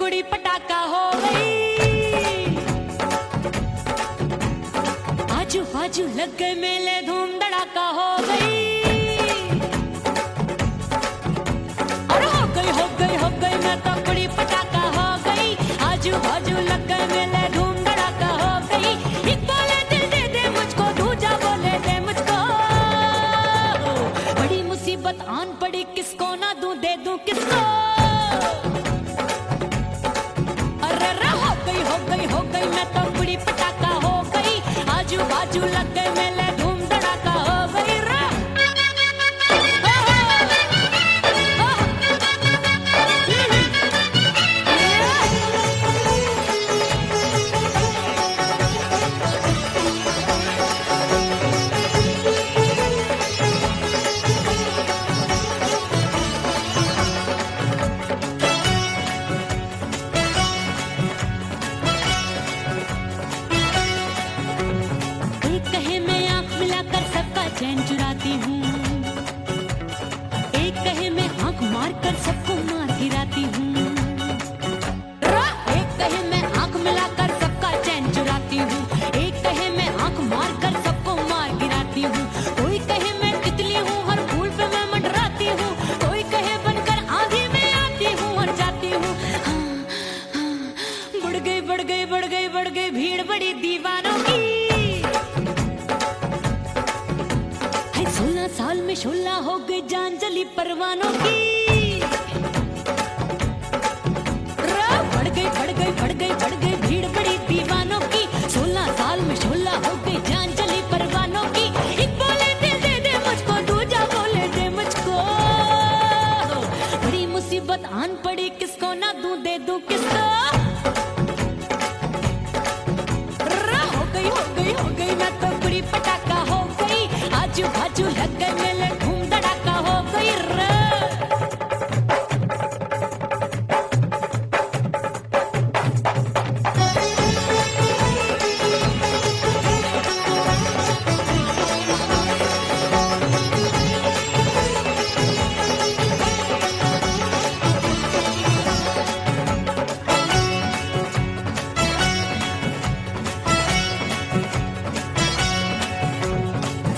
कुड़ी पटाखा हो गई। आजू बाजू लग गए मेले, धूम धड़ाका हो गई। और हो गई मैं तो कुड़ी पटाखा हो गई। आजू बाजू लग गए मेले, धूम धड़ाका हो गई। एक बोले दिल दे दे मुझको, दूजा बोले दे मुझको। बड़ी मुसीबत आन पड़ी, किसको ना दूं दे दूं किसको। हो गई मैं तो कुड़ी पटाखा हो गई। आजू बाजू लग गए मेले, धूम धड़ाका हो गई। चैन चुराती हूँ, एक कहे मैं आंख मार कर सबको मार गिराती हूँ। एक कहे मैं आंख मिलाकर सबका चैन चुराती हूँ, एक कहे मैं आंख मार कर सबको मार गिराती हूँ। कोई कहे मैं तितली हूँ, हर फूल पे मैं मंडराती हूँ। कोई कहे बनकर आंधी में आती हूँ और जाती हूँ। बढ़ गई भीड़ बड़ी दीवानों की। 16 साल में शोला हो गई, जान जली परवानों की। बढ़ गई भीड़ बड़ी दीवानों की। 16 साल में शोला हो गई, जान जली परवानों की। एक बोले दिल दे दे मुझको, दूजा बोले दे मुझको। बड़ी मुसीबत आन पड़ी, किसको ना दूं दे दूं किसको। हो गई मैं तो कुड़ी पटाखा हो गई। आजू बाजू लग गए मेले, धूम धड़ाका हो गई।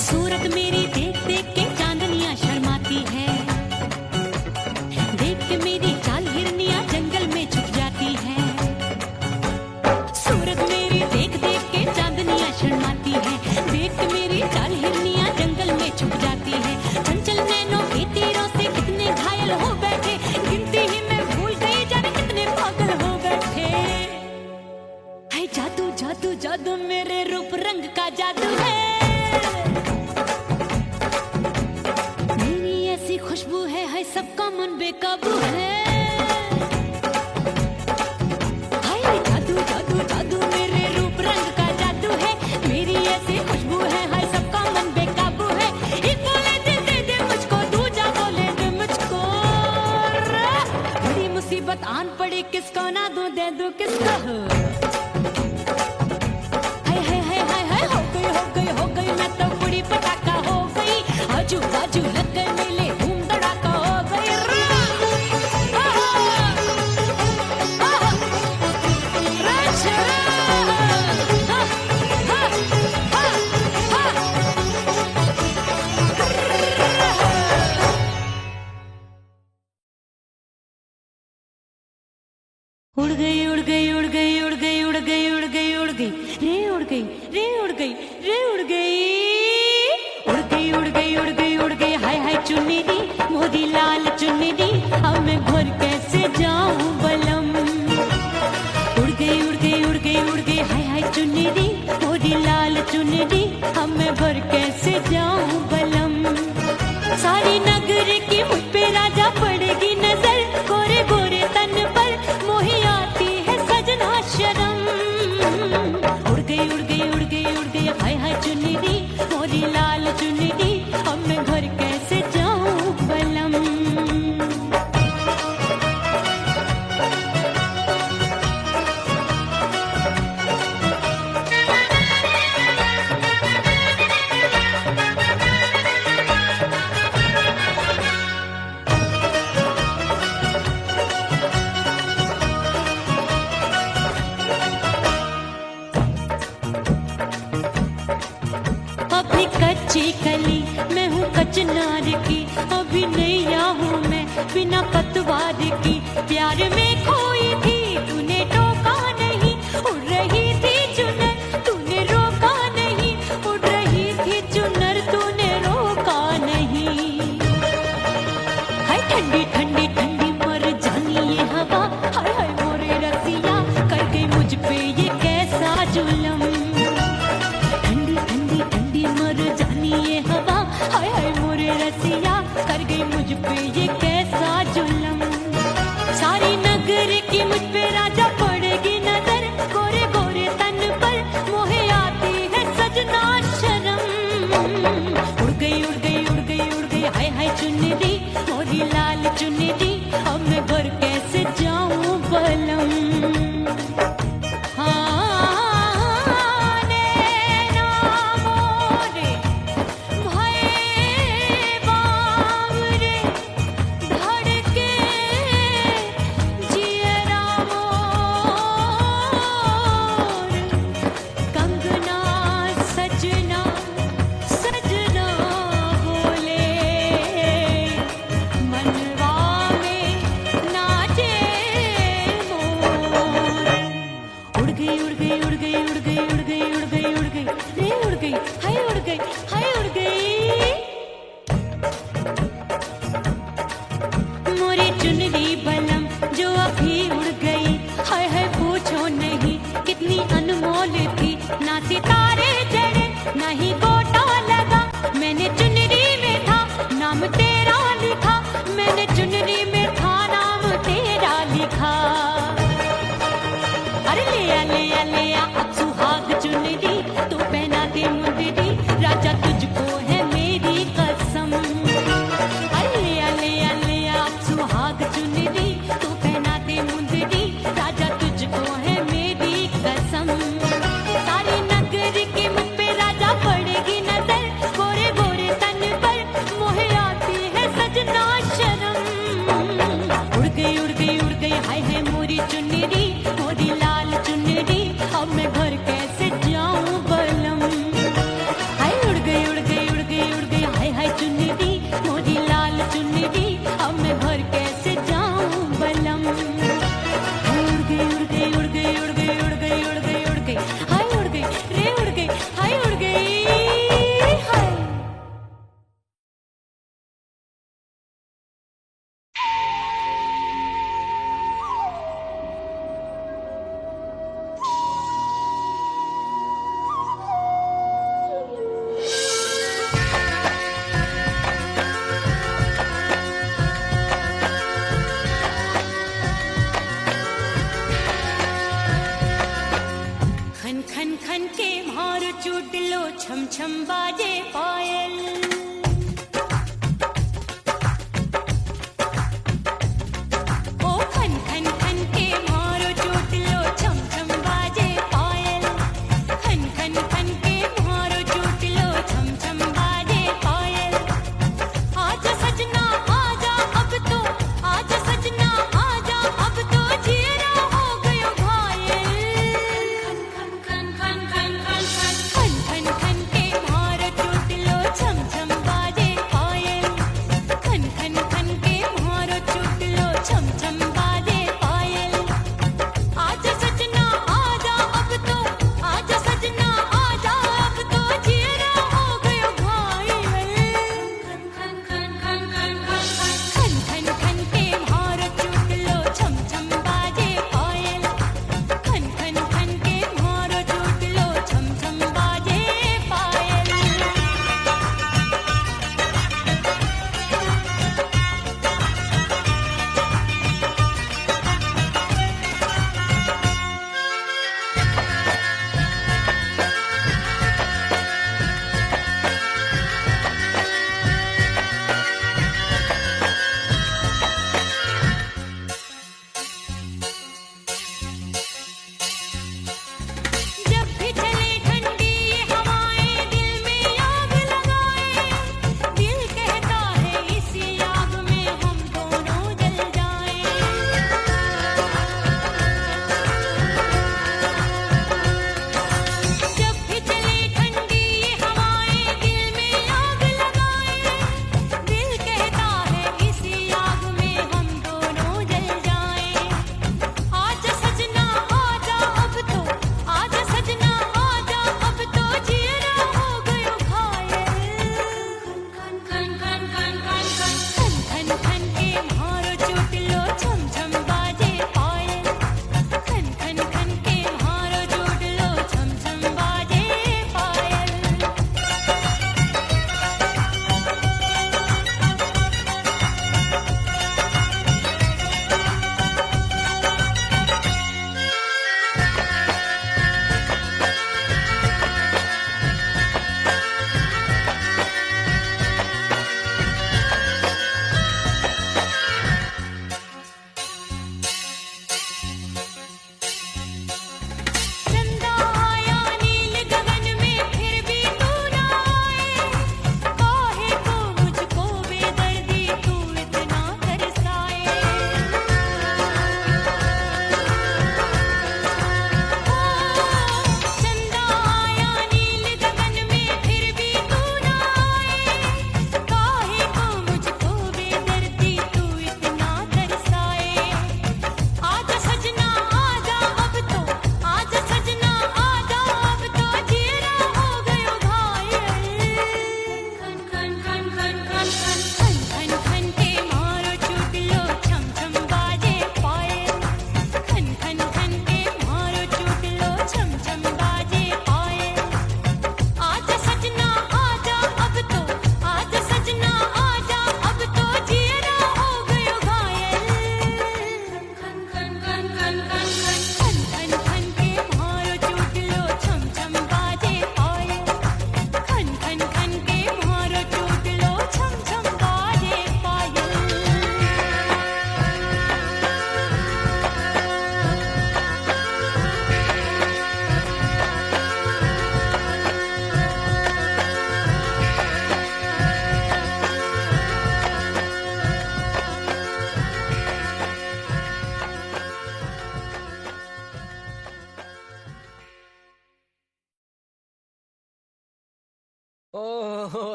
सूरत मेरी देख देख के चांदनियां शर्माती है। देख के मेरी चाल हिरनियां जंगल में छुप जाती है। सूरत मेरी देख देख के चांदनियां शर्माती है। देख के मेरी चाल हिरनियां जंगल में छुप जाती है। चंचल नैनों के तीरों से कितने घायल हो बैठे, गिनती ही मैं भूल गई, जाने कितने पागल हो बैठे। है जादू जादू जादू मेरे रूप रंग का जादू है। खुशबू है सबका मन बेकाबू है। हाय जादू जादू जादू मेरे रूप रंग का जादू है। मेरी ऐसी खुशबू है सबका मन बेकाबू है। एक बोले दिल दे दे मुझको, दूजा बोले दे मुझको। बड़ी मुसीबत आन पड़ी, किसको ना दूं दे दूं किसको। हो गई मैं तो कुड़ी पटाखा हो गई। आजू बाजू लग गए मेले, धूम धड़ाका हो गई। उड़ गई उड़ गई उड़ गई उड़ गई उड़ गई उड़ गई उड़ गई रे उड़ गई रे उड़ गई रे उड़ गई उड़ गई उड़ गई उड़ गई उड़ गई। हाय हाय चुन्नी मोदी लाल चुन्नी, अब मैं घर कैसे जाऊं बलम। उड़ गई उड़ गई उड़ गई उड़ गई। हाय हाय चुन्नी मोदी लाल चुन्नी, अब मैं घर कैसे जाऊं बलम। सारी नगर की मुझ पे राजा पड़ेगी नजर, गोरे गोरे तन पर मोही आती है सज कच्ची कली मैं हूँ कचनार की, अभी नैया हूँ मैं बिना पतवार की। प्यार में खोई थी तूने टोका नहीं, उड़ रही थी चुनर तूने रोका नहीं, उड़ रही थी चुनर तूने रोका नहीं। हाय ठंडी ठंडी ठंडी मर जानी ये हवा, हाय हाय मोरे रसिया कर गई मुझ पे ये कैसा जुलम। ठंडी ठंडी ठंडी मर जानी ये हवा, हाय हाय मोरे रसिया कर गई मुझ पे ये कैसा जुलम। सारी नगर की मुझ पे राजा पड़ेगी नजर, गोरे गोरे तन पर मोहे आती है सजना शर्म। उड़ गई उड़ गई उड़ गई उड़ गई हाय हाय चुनरी मोरी लाल चुनरी, अब मैं घर कैसे जाऊं बलम। ना सितारे चढ़े ना ही गोटा लगा, मैंने चुनरी में था नाम तेरा लिखा, मैंने चुनरी में था नाम तेरा लिखा। अरे ले आ अब सुहाग चुनरी तू पहना दे मुंदरी, राजा तुझको है मेरी कसम। अरे ले आ अब सुहाग चुनरी तू पहना दे मुंदरी, राजा तुझको है मेरी कसम। सारी नगर की मुझ पे राजा पड़ेगी नजर, गोरे गोरे तन पर मोहे आती है सजना शर्म। उड़ गई उड़ गई उड़ गई हाय हाय मोरी चुनरी मोरी लाल चुनरी, अब मैं घर कैसे जाऊं बलम। हाय उड़ गई उड़ गई उड़ गई उड़ गई हाय हाय चुनरी मोरी लाल चुनरी, अब मैं घर कैसे जाऊं बलम। उड़ गई उड़ गई उड़ गई उड़ गई उड़ गई उड़ गई उड़ गई हाय उड़ गई रे उड़ गई हाय उड़ गई हाय।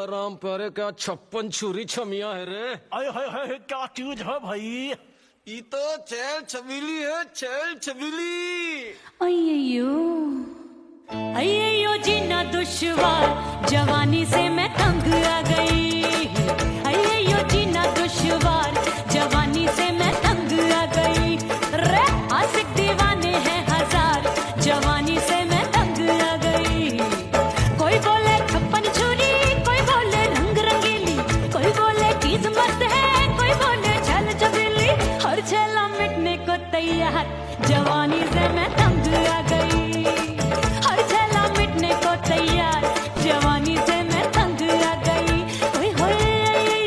राम प्यारे क्या 56 छुरी छमिया है रे। अरे हाय हाय क्या चीज है भाई। ये तो चैल छबीली है, चैल छबीली। अय्यो अय्यो जीना दुश्वार, जवानी से मैं तंग आ गई। अय्यो जीना दुश्वार, जवानी से मैं तंग आ गई। रे आशिक दीवाने हैं हजार, जवानी से मैं तंग आ गई। कोई बोले 56 छुरी, कोई बोले रंग रंगीली, कोई बोले चीज मस्त है, कोई बोले छल छबीली। हर छला मिटने को तैयार, जवानी से मैं तंग आ गई। हर छला मिटने को तैयार, जवानी से मैं तंग आ गई। ओए होए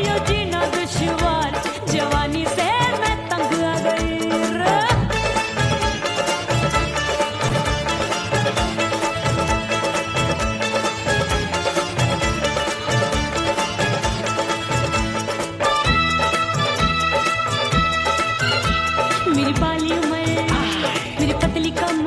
यो जीना दुश्वार, जवानी से मैं तंग आ गई रे। मेरी बाली उम्र, मेरी पतली कमर,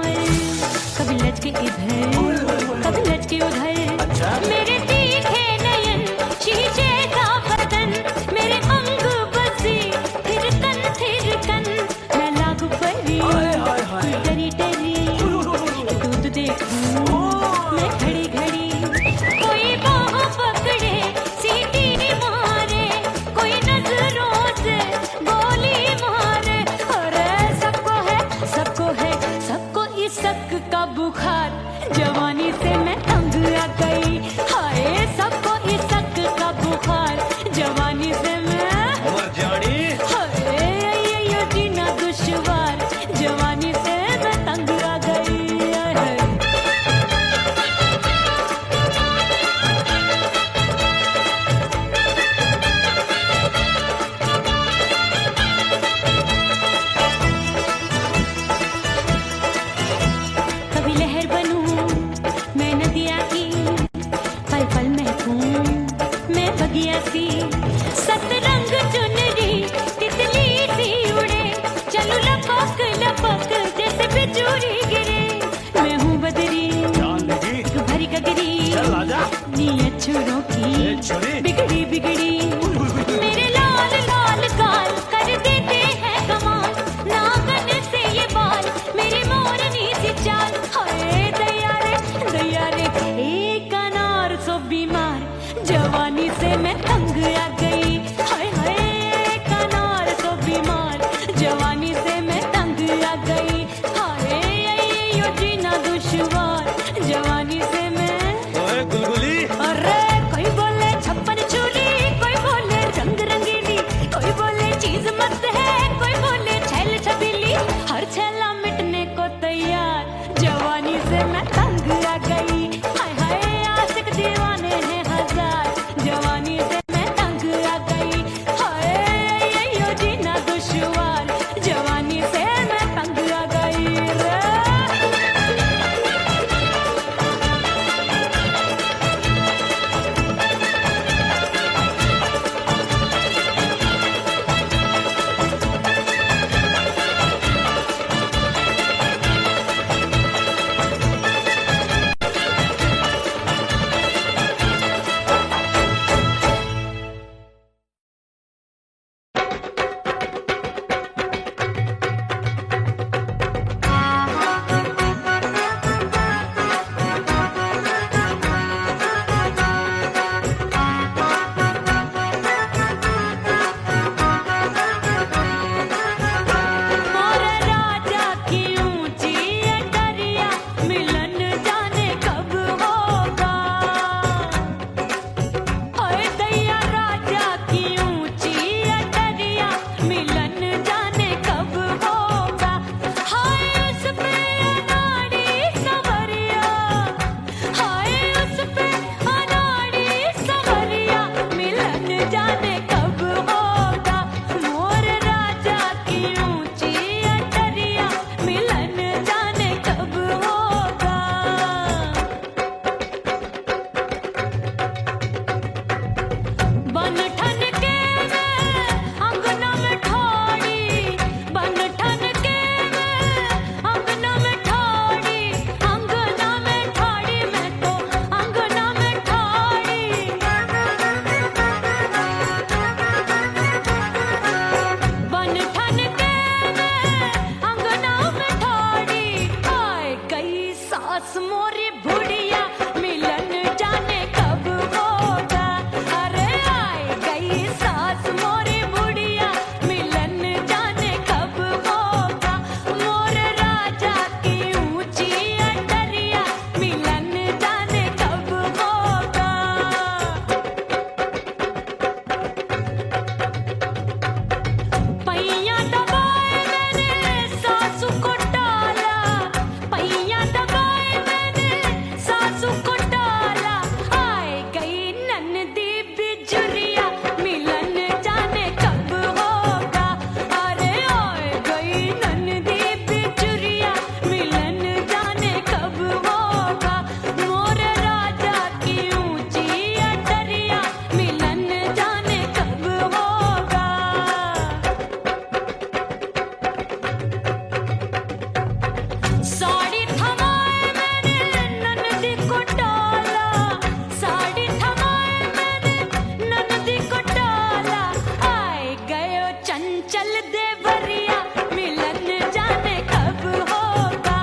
चंचल देवरिया मिलन जाने कब होगा।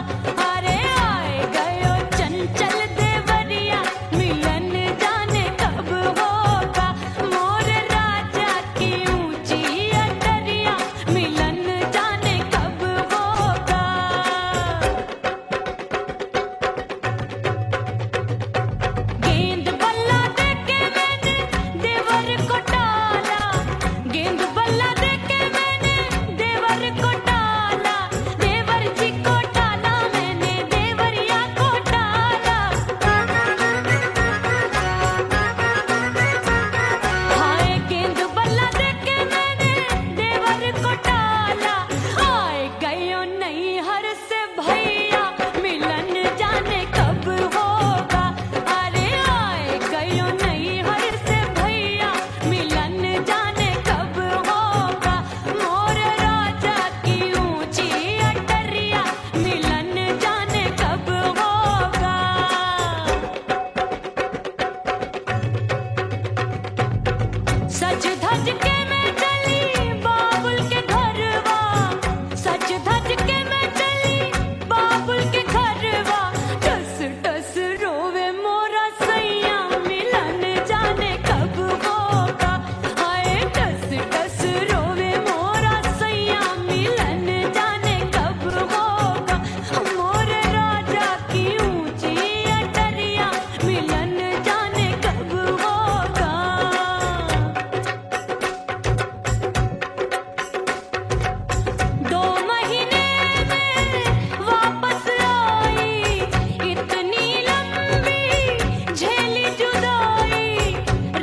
अरे आए गयो चंचल देवरिया मिलन जाने कब होगा। मोर राजा की ऊंची अटरिया मिलन जाने कब होगा। गेंद बल्ला देके मैंने देवर को टाला, गेंद बल्ला देके मैंने देवर को टाला, देवर जी को टाला मैंने देवरिया को टाला। हाय गेंद बल्ला देके मैंने देवर को टाला। आए गयो नैहर से भैया मिलन जाने कब होगा। अरे आए गयो नैहर से भैया मिलन जाने कब होगा। मोर राजा की ऊंची अटरिया मिलन जाने कब होगा। सज धज के मैं चली बाबुल के घरवा, सज धज के मैं चली बाबुल के घरवा। टस टस रोवे मोरा सैया मिलन जाने कब होगा। हाय टस टस रोवे मोरा सैया मिलन जाने कब होगा। मोर राजा की ऊंची अटरिया मिलन जाने कब होगा। 2 महीने में वापस आई, इतनी लंबी झेली जुदाई।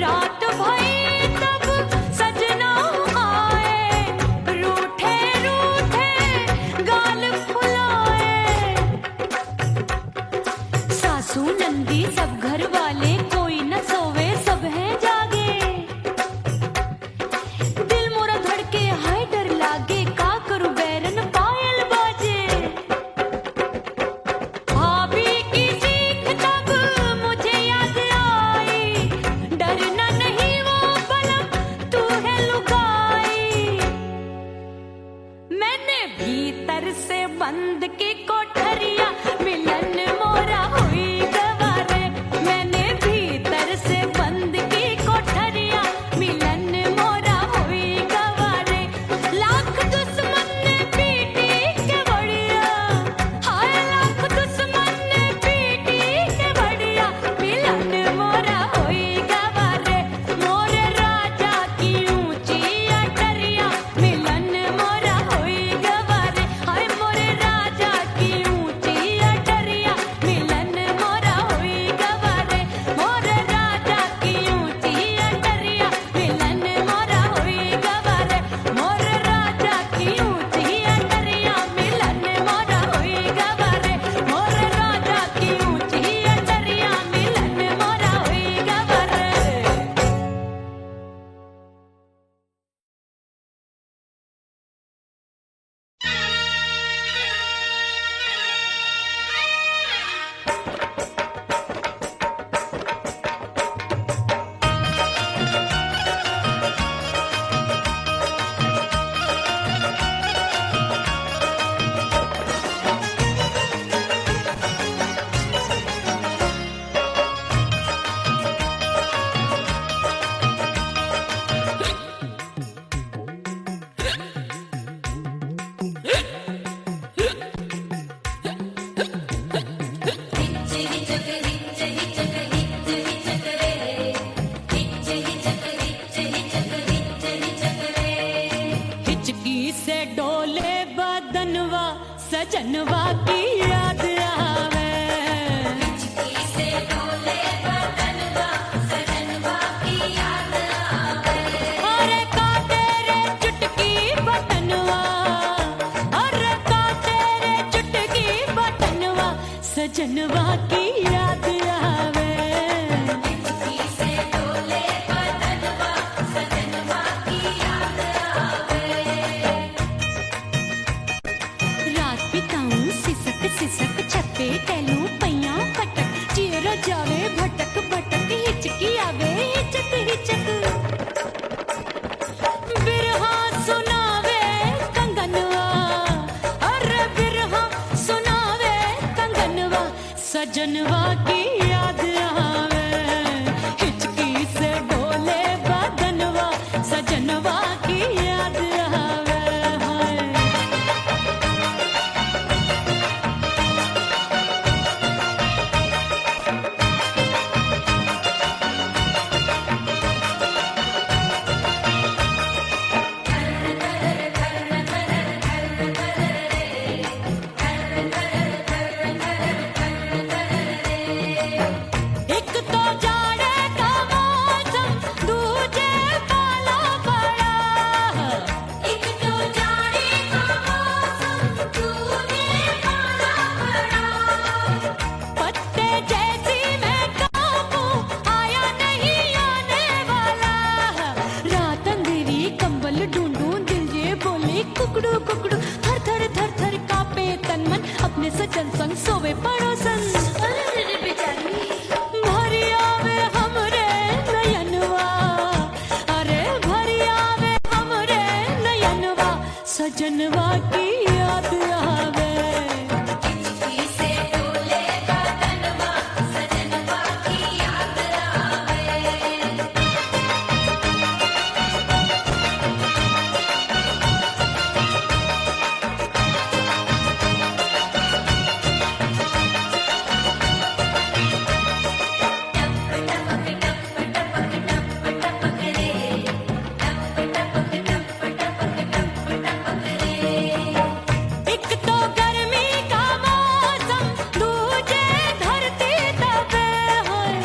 रात भई तब सजना आए, रूठे रूठे गाल फुलाए। सासू नंदी सब घर वाले कोई न सोवे सब हैं जागे। दिल मोरा धड़के हाय डर लागे, का करूं बैरन पायल बाजे। भाभी की सीख तब मुझे याद आई, डरना नहीं वो बलम तू है लुगाई। मैंने भीतर से बंद की कोठरिया मिलन मोरा हुई गवारे। मैंने भीतर से बंद की कोठरिया मिलन मोरा हुई गवारे। लाख दुश्मन ने पीटी के बढ़िया, हाय लाख दुश्मन ने पीटी के बढ़िया मिलन मोरा हुई गवारे। मोर राजा की ऊंची अटरिया मिलन मोरा हुई गवारे। हाय मोर राजा की ऊंची अटरिया मिलन मोरा हुई गवारे। मोर राजा की ऊंची अटरिया मिलन मोरा हुई गवारे। मोर राजा की ऊंची अटरिया मिलन मोरा हुई गवारे। मोर राजा की ऊंची अटरिया मिलन मोरा हुई गवारे। हिचकी से डोले बदनवा सजनवा की याद आवे। हिचकी से डोले बदनवा सजनवा की याद आवे। अरे का तेरे चुटकी बटनवा, अरे का तेरे चुटकी बटनवा सजनवा की याद आवे। हिचकी से डोले बदनवा सजनवा की याद आवे। रात बिताऊं सिसक सिसक सजनवा की याद आवे, हिचकी से डोले बदनवा, सजनवा की याद आवे हाय। एक तो जाड़े का मौसम, दूजे पाला पड़ा। एक तो जाड़े का मौसम, दूजे पाला पड़ा। पत्ते जैसी मैं कांपूं, आया नहीं आने वाला। रात अंधेरी कंबल ढूंढूं, दिल ये बोले कुकड़ू कुकड़ू। थर थर थर थर कांपे तन मन, अपने सजन संग सोवे पड़ोसन। भरी आवे हमरे नयनवा, अरे भरी आवे हमरे नयनवा, सजनवा की याद आवे। हिचकी से डोले बदनवा, सजनवा की याद आवे। एक तो गर्मी का मौसम, दूजे धरती तपे होए।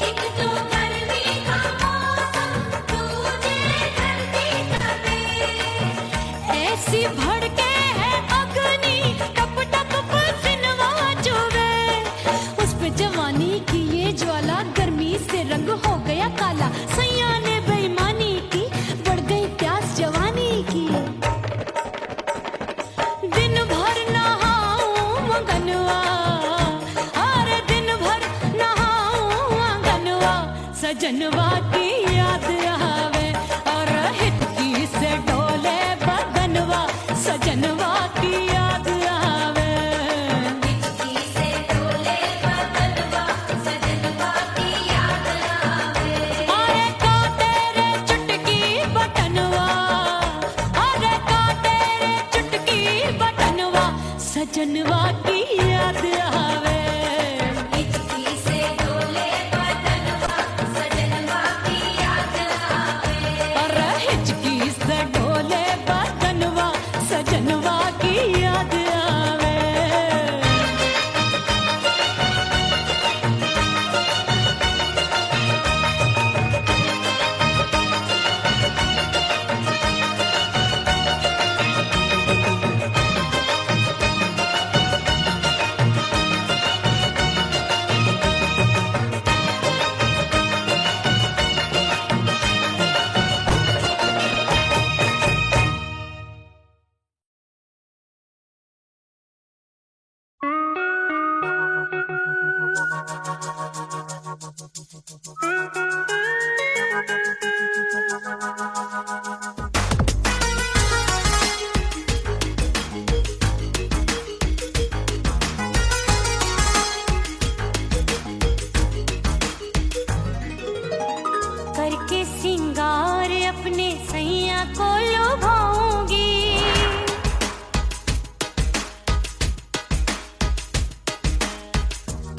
एक तो गर्मी का मौसम, दूजे धरती तपे। ऐसी भड़के है अग्नि, टप टप पसीनवा चुभे। उस पे जवानी की ये ज्वाला, गर्मी से रंग हो गया काला। सैया ने बेईमानी की, बढ़ गई प्यास जवानी की। दिन भर नहाऊं आंगनवा, अरे दिन भर नहाऊं आंगनवा, सजनवा की याद आवे। और हिचकी से डोले बदनवा, सजनवा की याद आवे। हिचकी से डोले बदनवा, सजनवा की याद आवे। अरे का तेरे चुटकी बटनवा, अरे का तेरे चुटकी बटनवा, सजनवा की याद आवे। हिचकी से डोले बदनवा, सजनवा की याद आवे। अरे हिचकी से डोले बदनवा, सजनवा की याद आवे। करके सिंगार अपने सैया को लुभाऊंगी।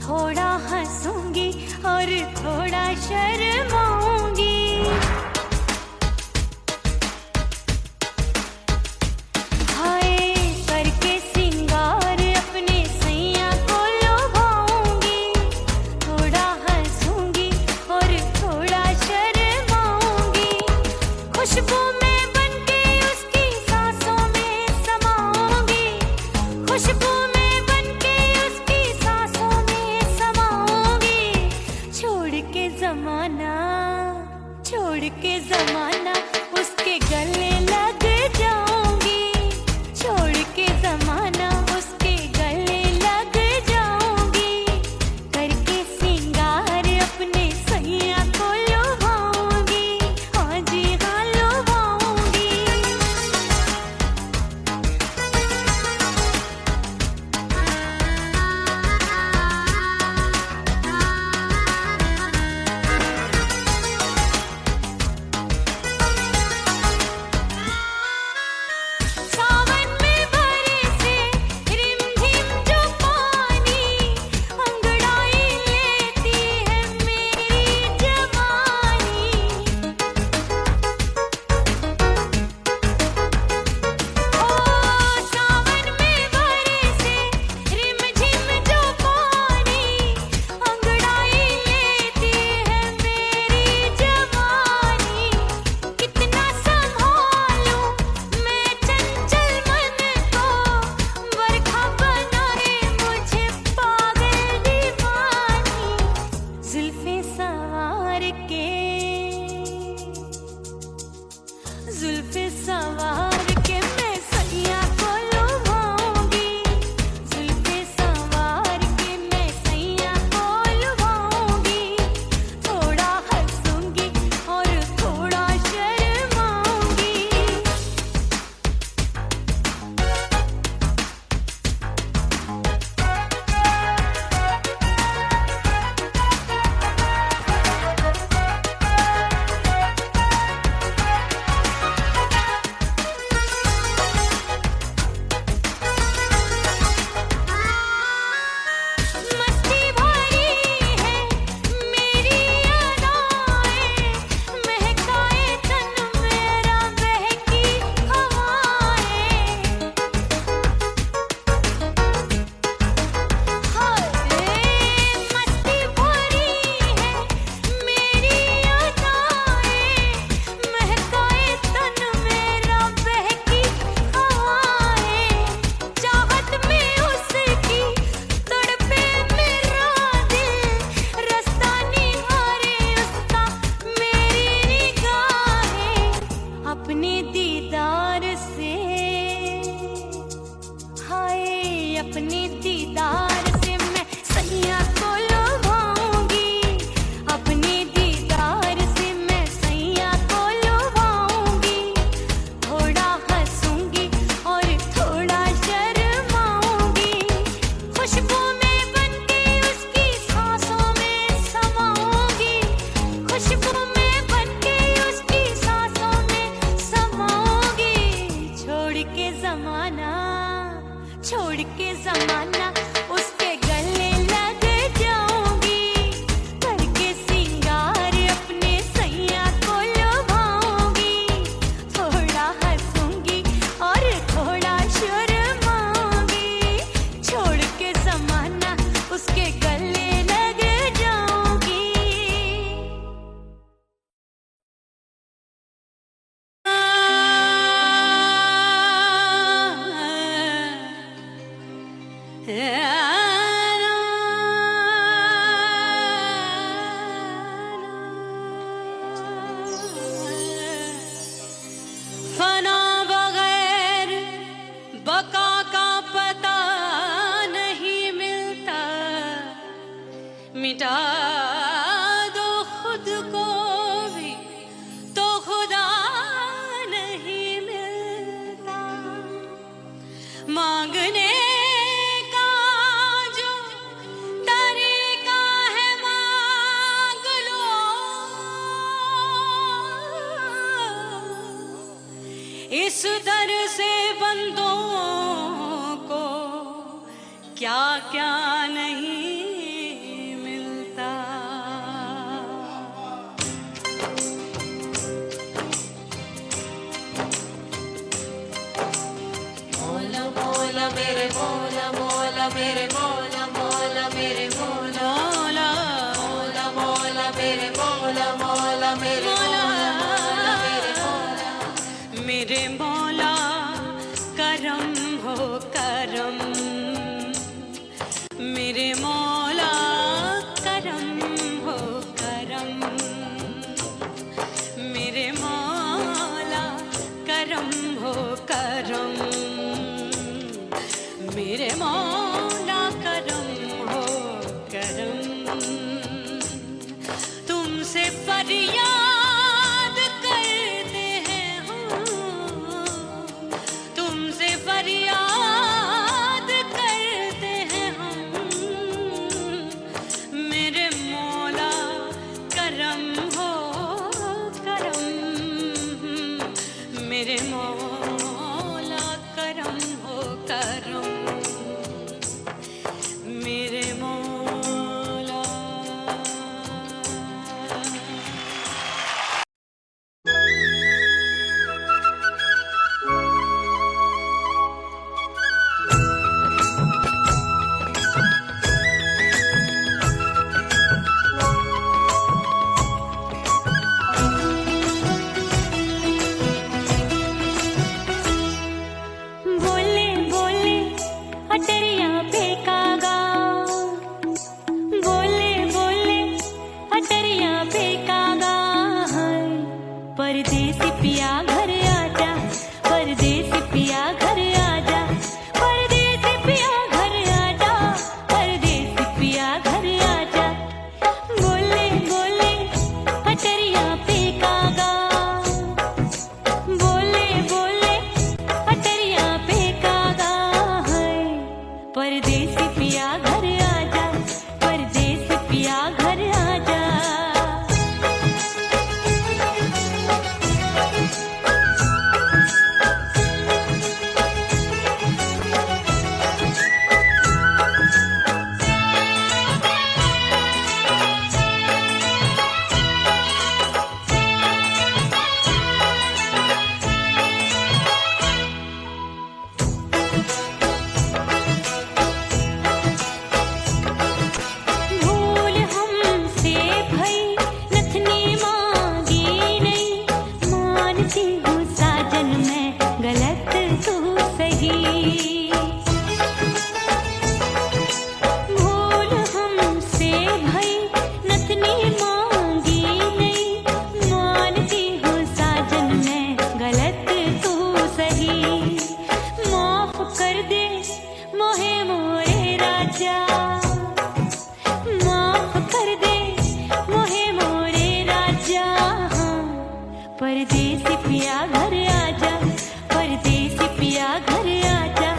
थोड़ा हंसूंगी और थोड़ा शर्माऊंगी। छोड़ के जमाना उसके गले लग जाऊंगी, करके सिंगार अपने सैया को लुभाऊंगी, थोड़ा हंसूंगी और थोड़ा शर्माऊंगी, छोड़ के जमाना उसके गले लग जाऊंगी। फना बगैर बका का पता नहीं मिलता, मिटा दो खुद को भी तो खुदा नहीं मिलता, मांगने का जो तरीका है मांग लो, इस दर से बंदों को क्या क्या नहीं मिलता। मौला मौला मेरे मौला मौला मेरे मौला मौला मेरे मौला मौला मौला मेरे मौला मौला मेरे मौला मेरे मौला मेरे मौला करम हो करम, मेरे मौला करम हो करम, मेरे मौला करम हो करम, मेरे मौला करम हो करम। तुमसे फरियाद करते हैं हम, तुमसे फरियाद करते हैं हम, मेरे मौला करम हो करम, मेरे मौला करम हो करम, मेरे मौला। बोले बोले अटरिया फेंकागा, बोले बोले अटरिया फेंकागा, परदेसी पिया घर आजा, परदेसी पिया घर आजा, परदेसी पिया घर आजा, परदेसी पिया घर आजा, बोले बोले अटरिया फेंकागा, बोले बोले अटरिया फेंकागा, परदेसी पिया घर आजा, परदेसी पिया घर आजा। भूल हमसे भई नथनी मांगी नहीं, मानती हूँ साजन मैं गलत तू सही, भूल हमसे भई नथनी मांगी नहीं, मानती हूँ साजन मैं गलत तू सही, माफ कर दे मोहे मोरे राजा, माफ कर दे मोहे मोरे राजा, परदेसी पिया घर आजा, परदेसी पिया घर आजा,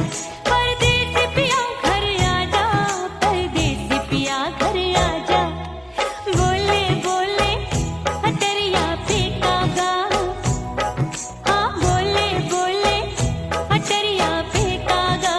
परदेसी पिया घर आजा, परदेसी पिया घर आजा, बोले बोले अटरिया फेंकागा, हाँ बोले बोले अटरिया फेंकागा,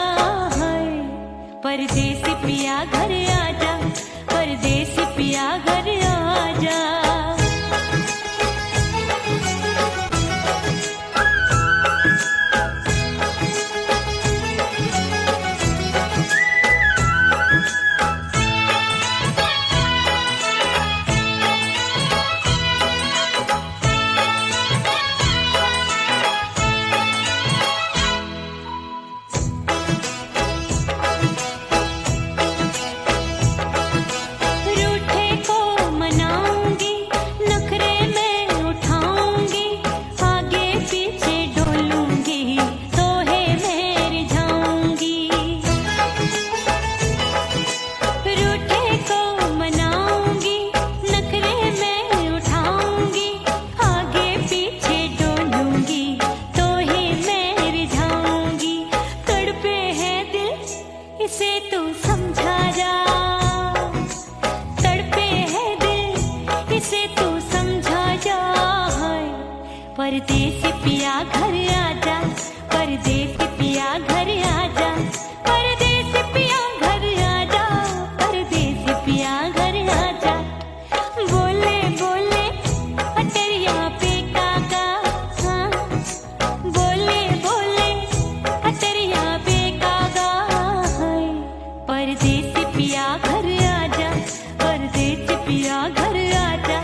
परदेसी पिया घर आजा, परदेसी पिया घर आजा, परदेसी पिया घर आजा, परदेसी पिया घर आजा। बोले बोले अटरिया पे काका, हाँ बोले बोले अटरिया पे काका, हाय परदेसी पिया घर आजा, परदेसी पिया घर आजा,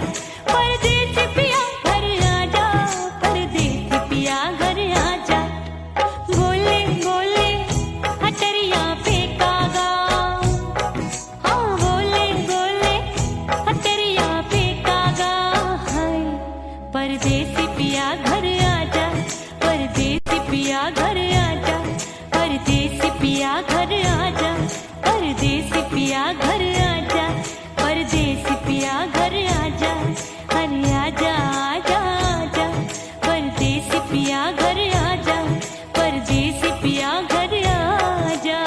परदेसी पिया घर आजा, परदेसी पिया घर आजा। बोले बोले अटरिया पे कागा, हाँ बोले बोले अटरिया पे कागा, हाय परदेसी पिया घर आजा, परदेसी पिया घर आजा, परदेसी पिया घर आजा, परदेसी पिया घर आजा, परदेसी पिया घर आजा, अरे आजा आजा आजा, परदेसी पिया घर आजा, परदेसी पिया घर आजा।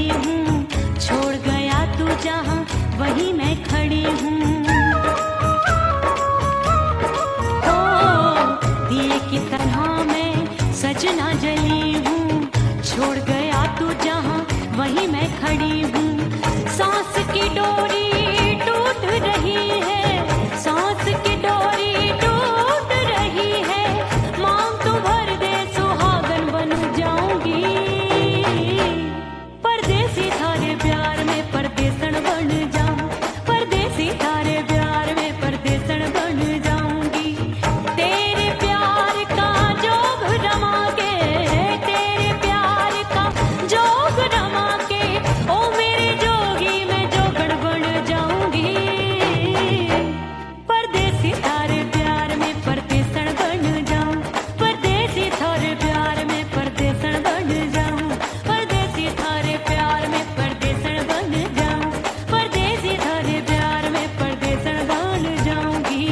खड़ी हूँ, छोड़ गया तू जहाँ वहीं मैं खड़ी हूँ। ओ दिए की तरह मैं सजना जली हूँ, छोड़ गया तू जहाँ वहीं मैं खड़ी हूँ। सांस की डोरी टूट रही है, सांस की डोरी टूट रही है, मांग तू भर दे सुहागन बन जाऊंगी। परदेसी थारे प्यार में परदेसन बन जाऊं, परदेसी थारे प्यार में परदेसन बन जाऊंगी। तेरे प्यार का जोग रमा के, तेरे प्यार का जोग रमा के, ओ मेरे जोगी मैं जोगण बन जाऊंगी। परदेसी थारे प्यार में परदेसन बन जाऊं, परदेसी थारे प्यार में परदेसन बन जाऊं, परदेसी थारे प्यार में परदेसन बन जाऊं, परदेसी थारे प्यार में परदेसन बन जाऊंगी।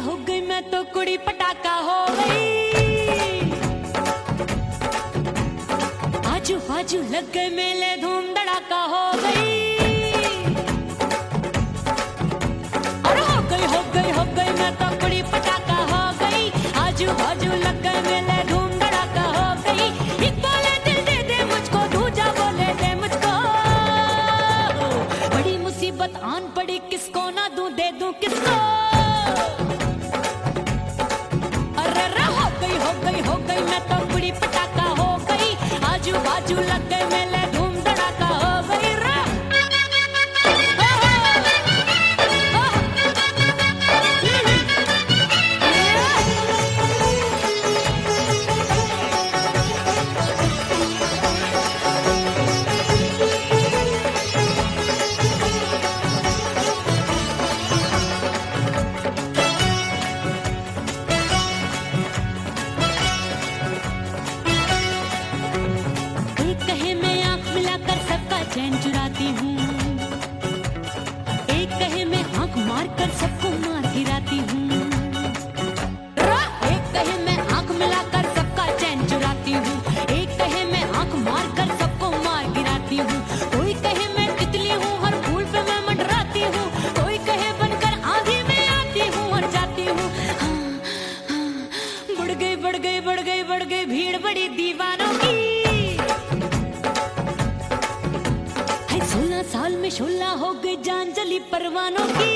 हो गई मैं तो कुड़ी पटाखा हो गई। आजू बाजू लग गए मेले धूम धड़ाका हो गई। अरे हो गई मैं तो कुड़ी पटाखा हो गई। आजू बाजू लग गए मेले धूम धड़ाका हो गई। एक बोले दिल दे दे मुझको, दूजा बोले दे मुझको। बड़ी मुसीबत आन पड़ी, किसको ना दूं दे दूं किसको। हो गई मैं तो कुड़ी पटाखा हो गई। आजू बाजू लग गए मेले धूम धड़ाका हो गई रे। चैन चुराती हूँ, एक कहे मैं आंख मार कर सबको मार गिराती हूँ। एक कहे मैं आंख मिलाकर सबका चैन चुराती हूँ, एक कहे मैं आंख मार कर सबको मार गिराती हूँ। कोई कहे मैं तितली हूँ, हर फूल पे मैं मंडराती हूँ। कोई कहे बनकर आंधी में आती हूँ और जाती हूँ। बढ़ गई भीड़ बड़ी दीवानों की। 16 साल में शोला हो गई जान जली परवानों की।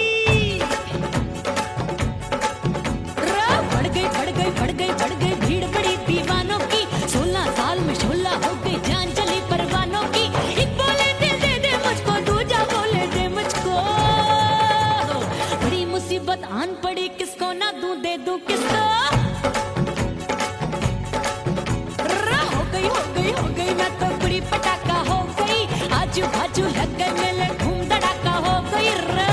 बढ़ गई भीड़ बड़ी दीवानों की। 16 साल में शोला हो गई जान जली परवानों की। एक बोले दिल दे दे मुझको, दूजा बोले दे मुझको। बड़ी मुसीबत आन पड़ी, किसको ना दूं दे दूं किसको। हो गई मैं तो कुड़ी पटाखा हो गई। आजू बाजू लग गए मेले धूम धड़ाका हो गई रे।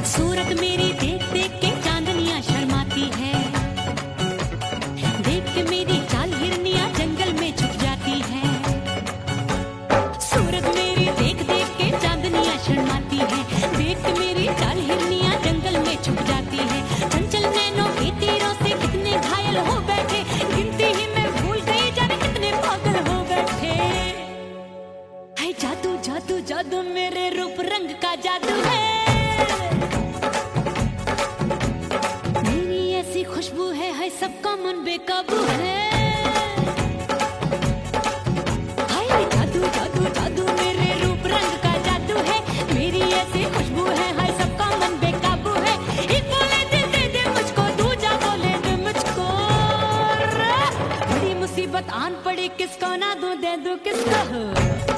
सूरत मेरी देख देख के चांद रंग का जादू है। मेरी ऐसी खुशबू है सबका मन बेकाबू है। हाय जादू जादू जादू मेरे रूप रंग का जादू है। मेरी ऐसी खुशबू है हाय सबका मन बेकाबू है। एक बोले दिल दे दे मुझको, दूजा बोले दे मुझको। बड़ी मुसीबत आन पड़ी किसको ना दूं, दे दूं किसको।